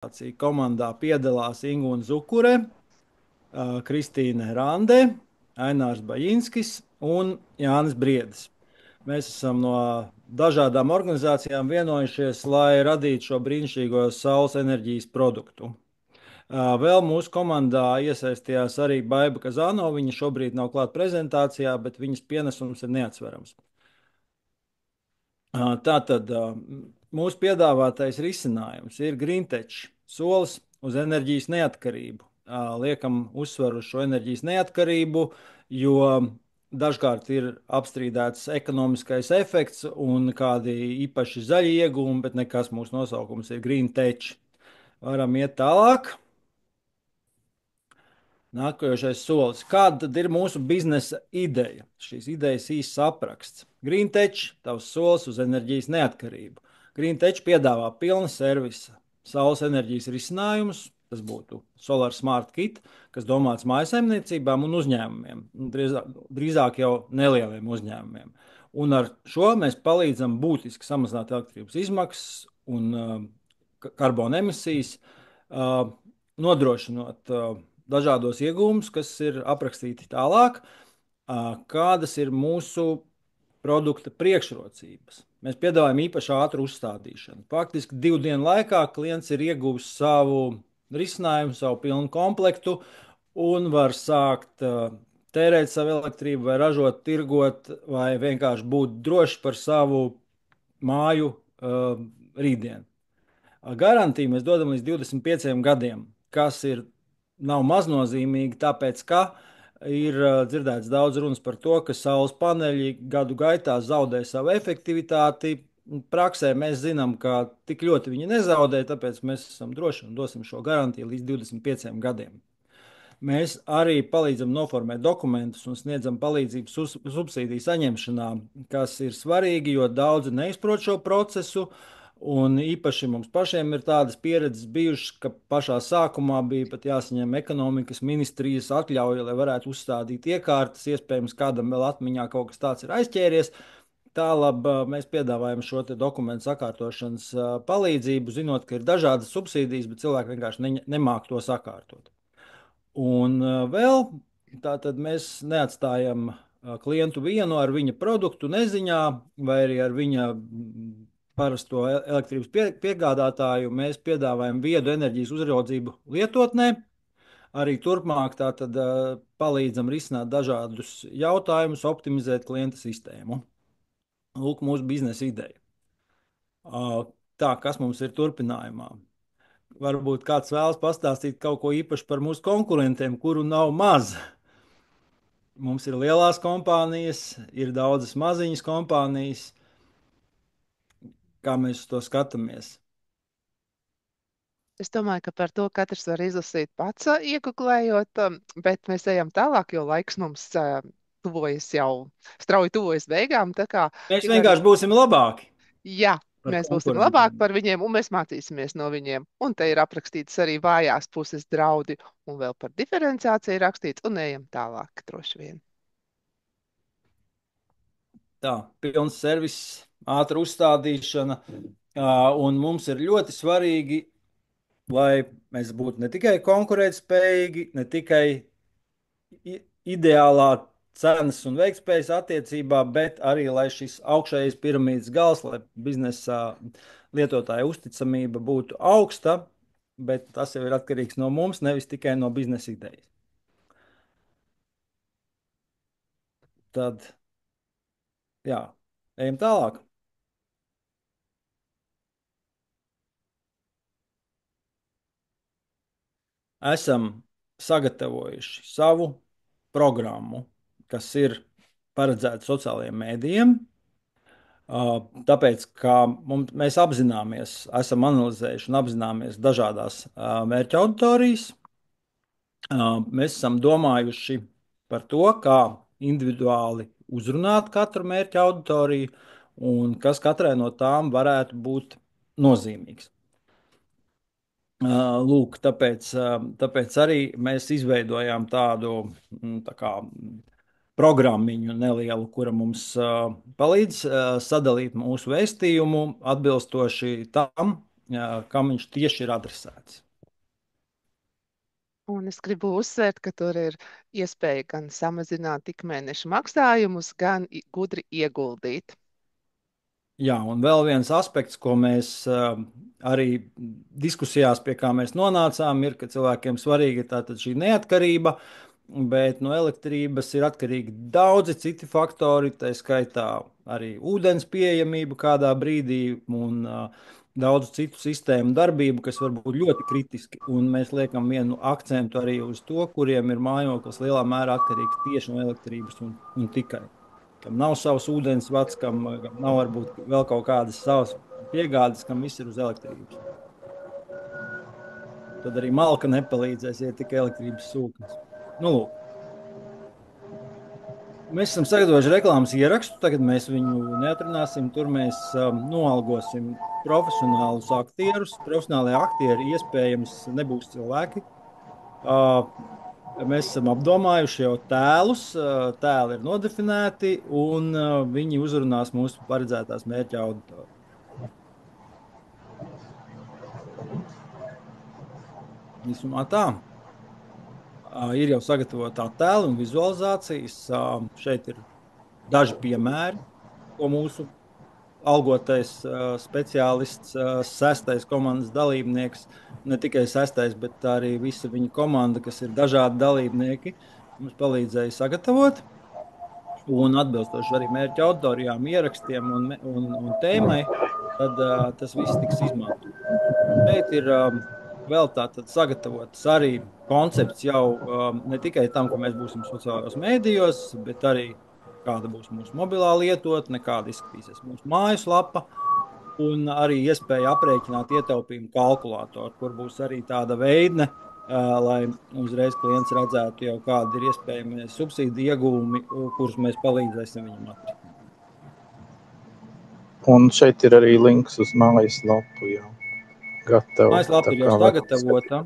Komandā piedalās Ingūna Zukure, Kristīne Rande, Ainārs Baļinskis un Jānis Briedis. Mēs esam no dažādām organizācijām vienojušies, lai radītu šo brīnišķīgo saules enerģijas produktu. Vēl mūsu komandā iesaistījās arī Baiba Kazāno. Viņa šobrīd nav klāta prezentācijā, bet viņas pienesums ir neatsverams. Tātad mūsu piedāvātais risinājums ir GreenTech, solis uz enerģijas neatkarību. Liekam uzsvaru uz šo enerģijas neatkarību, jo dažkārt ir apstrīdēts ekonomiskais efekts un kādi īpaši zaļi iegūmi, bet nekas mūsu nosaukums ir GreenTech. Varam iet tālāk. Nākošais solis. Kāda tad ir mūsu biznesa ideja? Šīs idejas īsts apraksts. GreenTech, tavs solis uz enerģijas neatkarību. GreenTech piedāvā pilna servisa saules enerģijas risinājumus. Tas būtu Solar Smart Kit, kas domāts mājasemniecībām un uzņēmumiem, drīzāk jau nelieliem uzņēmumiem. Un ar šo mēs palīdzam būtiski samazināt elektrības izmaksas un karbona emisijas, nodrošinot dažādos iegūmus, kas ir aprakstīti tālāk, kādas ir mūsu produkta priekšrocības. Mēs piedāvājam īpaši ātru uzstādīšanu. Faktiski 2 dienu laikā klients ir ieguvis savu risinājumu, savu pilnu komplektu un var sākt tērēt savu elektrību, vai ražot, tirgot, vai vienkārši būt droši par savu māju rītdienu. Garantiju mēs dodam līdz 25 gadiem, kas ir nav maznozīmīgi, tāpēc ka ir dzirdēts daudz runas par to, ka saules paneļi gadu gaitā zaudē savu efektivitāti. Praksē mēs zinām, ka tik ļoti viņi nezaudē, tāpēc mēs esam droši un dosim šo garantiju līdz 25 gadiem. Mēs arī palīdzam noformēt dokumentus un sniedzam palīdzību subsīdiju saņemšanā, kas ir svarīgi, jo daudzi neizprot šo procesu. Un īpaši mums pašiem ir tādas pieredzes bijušas, ka pašā sākumā bija pat jāsaņem ekonomikas ministrijas atļauja, lai varētu uzstādīt iekārtas. Iespējams, kādam vēl atmiņā kaut kas tāds ir aizķēries. Tālāk mēs piedāvājam šo dokumentu sakārtošanas palīdzību, zinot, ka ir dažādas subsīdijas, bet cilvēki vienkārši nemāk to sakārtot. Un vēl tātad mēs neatstājam klientu vienu ar viņa produktu neziņā vai arī ar viņa parasto elektrības piegādātāju. Mēs piedāvājam viedu enerģijas uzraudzību lietotnē. Arī turpmāk tātad palīdzam risināt dažādus jautājumus, optimizēt klienta sistēmu. Lūk, mūsu biznesa ideja. Tā, kas mums ir turpinājumā? Varbūt kāds vēlas pastāstīt kaut ko īpaši par mūsu konkurentiem, kuru nav maz. Mums ir lielās kompānijas, ir daudzas maziņas kompānijas. Kā mēs uz to skatāmies? Es domāju, ka par to katrs var izlasīt pats, ieguklējot, bet mēs ejam tālāk, jo laiks mums tuvojas jau strauji tuvojas beigām. Tā kā Mēs ir arī, vienkārši būsim labāki jā, par mēs būsim labāki konkurentiem. par viņiem un mēs mācīsimies no viņiem. Un te ir aprakstīts arī vājās puses draudi un vēl par diferenciāciju rakstīts un ejam tālāk droši vien. Tā, pilns servis, ātra uzstādīšana. Un mums ir ļoti svarīgi, lai mēs būtu ne tikai konkurētspējīgi, ne tikai ideālā cenas un veiktspējas attiecībā, bet arī, lai šis augšējais piramīdas gals, lai biznesa lietotāja uzticamība būtu augsta, bet tas jau ir atkarīgs no mums, nevis tikai no biznesa idejas. Tad, jā, ejam tālāk. Esam sagatavojuši savu programmu, kas ir paredzēta sociālajiem mēdījiem. Tāpēc, ka mēs apzināmies, esam analizējuši un apzināmies dažādas mērķa auditorijas, mēs esam domājuši par to, kā individuāli uzrunāt katru mērķa auditoriju un kas katrai no tām varētu būt nozīmīgs. Lūk, tāpēc arī mēs izveidojām tādu tā kā, programmiņu nelielu, kura mums palīdz sadalīt mūsu vēstījumu atbilstoši tam, kam viņš tieši ir adresēts. Un es gribu uzsvērt, ka tur ir iespēja gan samazināt ikmēneša maksājumus, gan gudri ieguldīt. Jā, un vēl viens aspekts, ko mēs arī diskusijās, pie kā mēs nonācām, ir, ka cilvēkiem svarīga ir tātad šī neatkarība, bet no elektrības ir atkarīgi daudzi citi faktori, tā skaitā arī ūdens pieejamība kādā brīdī un daudzu citu sistēmu darbību, kas var būt ļoti kritiski. Un mēs liekam vienu akcentu arī uz to, kuriem ir mājoklis lielā mērā atkarīgs tieši no elektrības un tikai. Kam nav savs ūdens vats, kam nav varbūt vēl kaut kādas savas piegādes, kam viss ir uz elektrības. Tad arī malka nepalīdzēs, ja ir tikai elektrības sūknis. Nu, lūk. Mēs esam sagatavojuši reklāmas ierakstu, tagad mēs viņu neatrunāsim. Tur mēs noalgosim profesionālus aktierus. Profesionālie aktieri iespējams nebūs cilvēki. Uh, Mēs esam apdomājuši jau tēlus, tēli ir nodefinēti, un viņi uzrunās mūsu paredzētās mērķa auditoriju. Īsumā tā. Ir jau sagatavota attēla un vizualizācijas. Šeit ir daži piemēri, ko mūsu algotais speciālists, sestais komandas dalībnieks, ne tikai sestais, bet arī visa viņa komanda, kas ir dažādi dalībnieki, mums palīdzēja sagatavot. Un atbilstoši arī mērķa auditorijām, ierakstiem un tēmai, tad tas viss tiks izmantots. Šeit ir vēl tātad sagatavots arī koncepts jau ne tikai tam, ka mēs būsim sociālajos mēdījos, bet arī kāda būs mūsu mobilā lietotne, kāda izskatīsies mūsu mājaslapa, un arī iespēja aprēķināt ietaupījumu kalkulātoru, kur būs arī tāda veidne, lai uzreiz klients redzētu jau kādi ir iespējami subsīdiju iegūmi, kurus mēs palīdzēsim viņam atrisināt. Un šeit ir arī links uz mājaslapu jau gatava. Mājaslapa ir jau sagatavota.